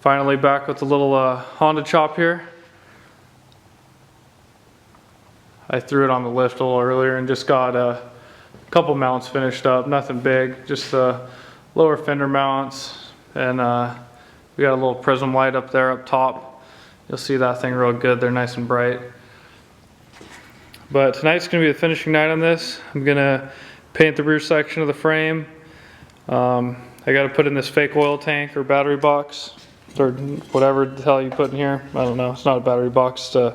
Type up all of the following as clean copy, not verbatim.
Finally back with a little Honda chop here. I threw it on the lift a little earlier and just got a couple mounts finished up. Nothing big, just the lower fender mounts, and we got a little prism light up there up top. You'll see that thing real good. They're nice and bright. But tonight's gonna be the finishing night on this. I'm gonna paint the rear section of the frame. I gotta put in this fake oil tank or battery box, or whatever the hell you put in here. I don't know, it's not a battery box, it's a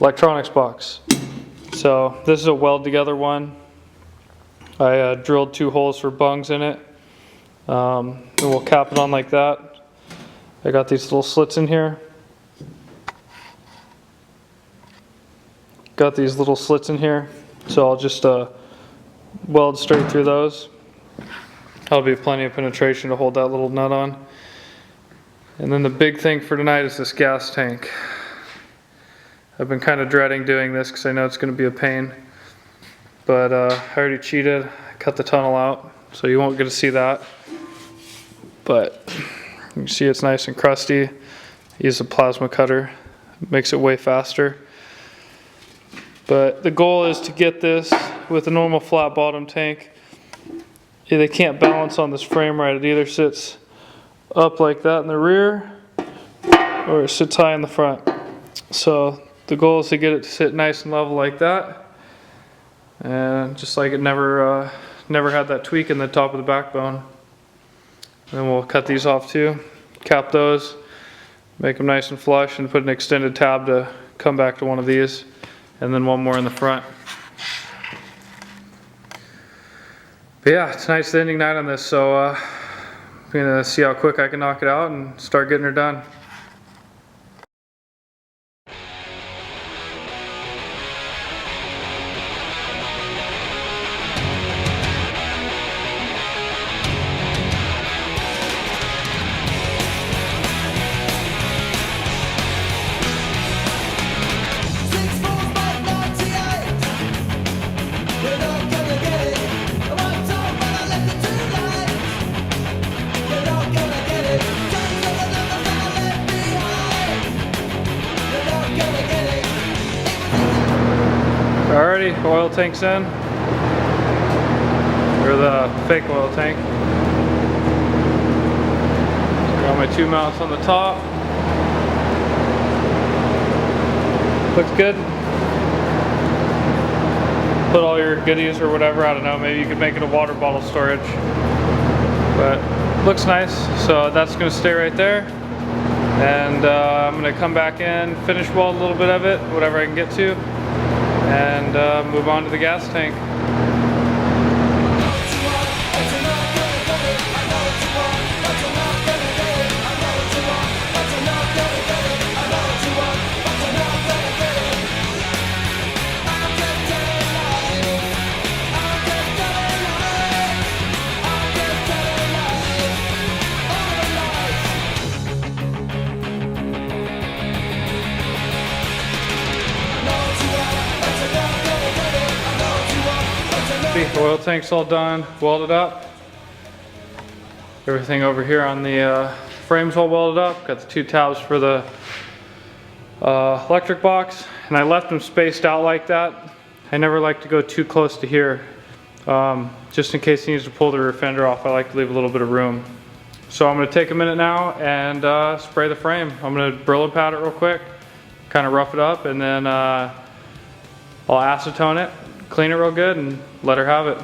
electronics box. So this is a weld together one. I drilled 2 holes for bungs in it. And we'll cap it on like that. I got these little slits in here. Got these little slits in here. So I'll just weld straight through those. That'll be plenty of penetration to hold that little nut on. And then the big thing for tonight is this gas tank. I've been kind of dreading doing this because I know it's going to be a pain. But I already cheated. I cut the tunnel out, so you won't get to see that. But you can see it's nice and crusty. Use a plasma cutter. It makes it way faster. But the goal is to get this with a normal flat bottom tank. They can't balance on this frame right. It either sits up like that in the rear or it sits high in the front. So the goal is to get it to sit nice and level like that. And just like it never had that tweak in the top of the backbone. And then we'll cut these off too, cap those, make them nice and flush, and put an extended tab to come back to one of these, and then one more in the front. But yeah, tonight's the ending night on this, so I'm gonna see how quick I can knock it out and start getting her done. Alrighty, oil tank's in, or the fake oil tank. Got my 2 mounts on the top. Looks good. Put all your goodies or whatever, I don't know, maybe you could make it a water bottle storage. But looks nice, so that's gonna stay right there. And I'm gonna come back in, finish weld a little bit of it, whatever I can get to, and move on to the gas tank. The oil tank's all done, welded up. Everything over here on the frame's all welded up. Got the 2 tabs for the electric box, and I left them spaced out like that. I never like to go too close to here. Just in case he needs to pull the rear fender off, I like to leave a little bit of room. So I'm gonna take a minute now and spray the frame. I'm gonna Brillo pad it real quick, kind of rough it up, and then I'll acetone it, clean it real good, and let her have it.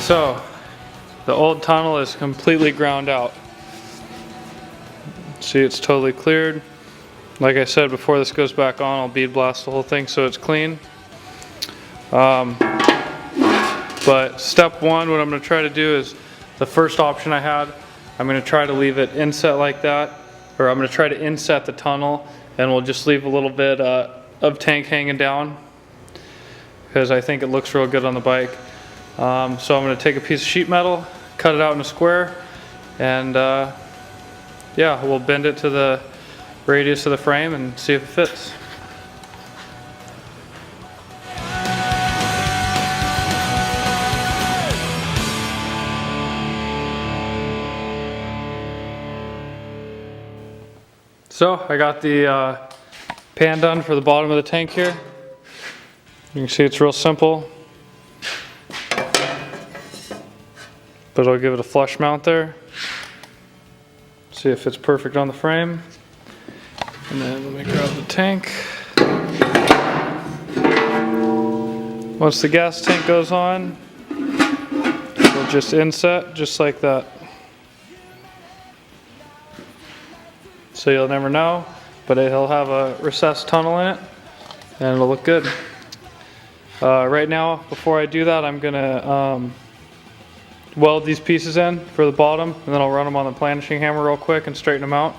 So, the old tunnel is completely ground out. See, it's totally cleared. Like I said, before this goes back on, I'll bead blast the whole thing so it's clean. But step one, what I'm going to try to do is the first option I had, I'm going to try to leave it inset like that, or I'm going to try to inset the tunnel, and we'll just leave a little bit of tank hanging down because I think it looks real good on the bike. So I'm going to take a piece of sheet metal, cut it out in a square, and yeah, we'll bend it to the radius of the frame and see if it fits. So I got the pan done for the bottom of the tank here. You can see it's real simple, but I'll give it a flush mount there. See if it's perfect on the frame. And then let me grab the tank. Once the gas tank goes on, we'll just inset just like that. So you'll never know, but it'll have a recessed tunnel in it and it'll look good. Right now, before I do that, I'm gonna weld these pieces in for the bottom, and then I'll run them on the planishing hammer real quick and straighten them out.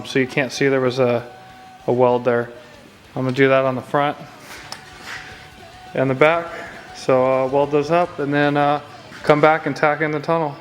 So you can't see there was a weld there. I'm gonna do that on the front and the back. So I'll weld those up and then come back and tack in the tunnel.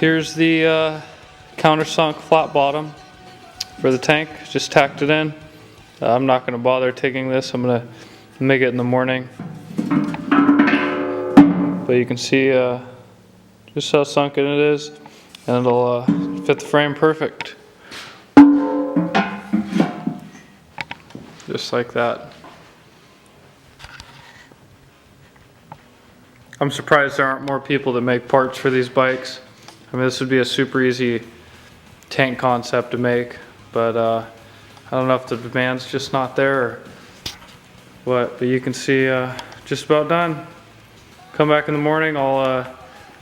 Here's the countersunk flat bottom for the tank. Just tacked it in. I'm not going to bother taking this. I'm going to make it in the morning. But you can see just how sunken it is, and it'll fit the frame perfect. Just like that. I'm surprised there aren't more people that make parts for these bikes. I mean, this would be a super easy tank concept to make, but I don't know if the demand's just not there or what, but you can see just about done. Come back in the morning, I'll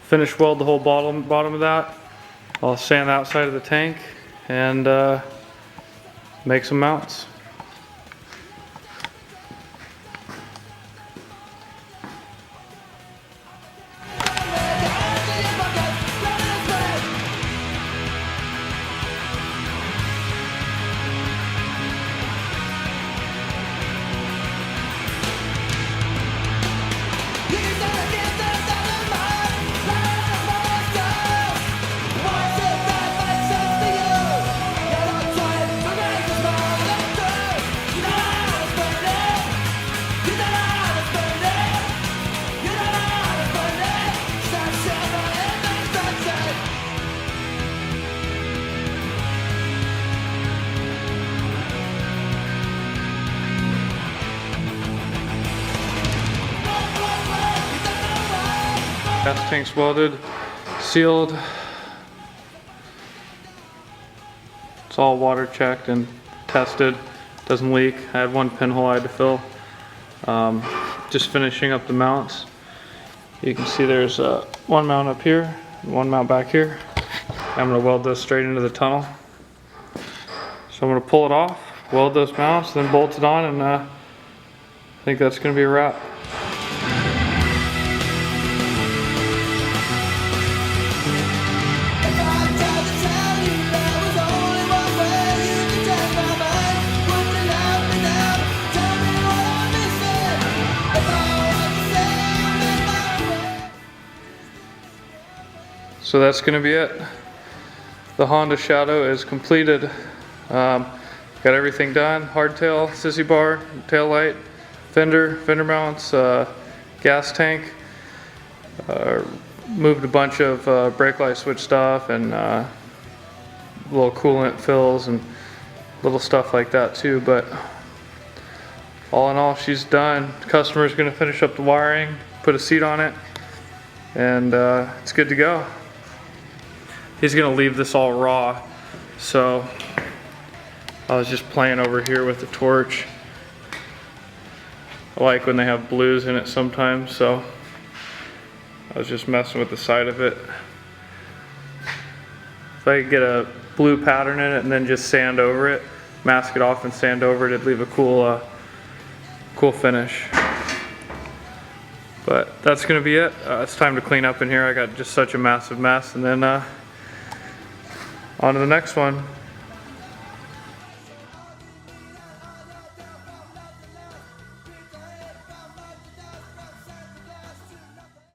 finish weld the whole bottom of that. I'll sand the outside of the tank and make some mounts. Gas tank's welded, sealed. It's all water checked and tested. Doesn't leak. I had one pinhole I had to fill. Just finishing up the mounts. You can see there's one mount up here, and one mount back here. I'm going to weld those straight into the tunnel. So I'm going to pull it off, weld those mounts, then bolt it on, and I think that's going to be a wrap. So that's going to be it. The Honda Shadow is completed. Got everything done. Hardtail, sissy bar, tail light, fender mounts, gas tank. Moved a bunch of brake light switch stuff and little coolant fills and little stuff like that too. But all in all, she's done. The customer's gonna finish up the wiring, put a seat on it, and it's good to go. He's gonna leave this all raw, so I was just playing over here with the torch. I like when they have blues in it sometimes, so I was just messing with the side of it. If I could get a blue pattern in it and then just sand over it, mask it off and sand over it, it'd leave a cool cool finish. But that's gonna be it. It's time to clean up in here. I got just such a massive mess, and then on to the next one.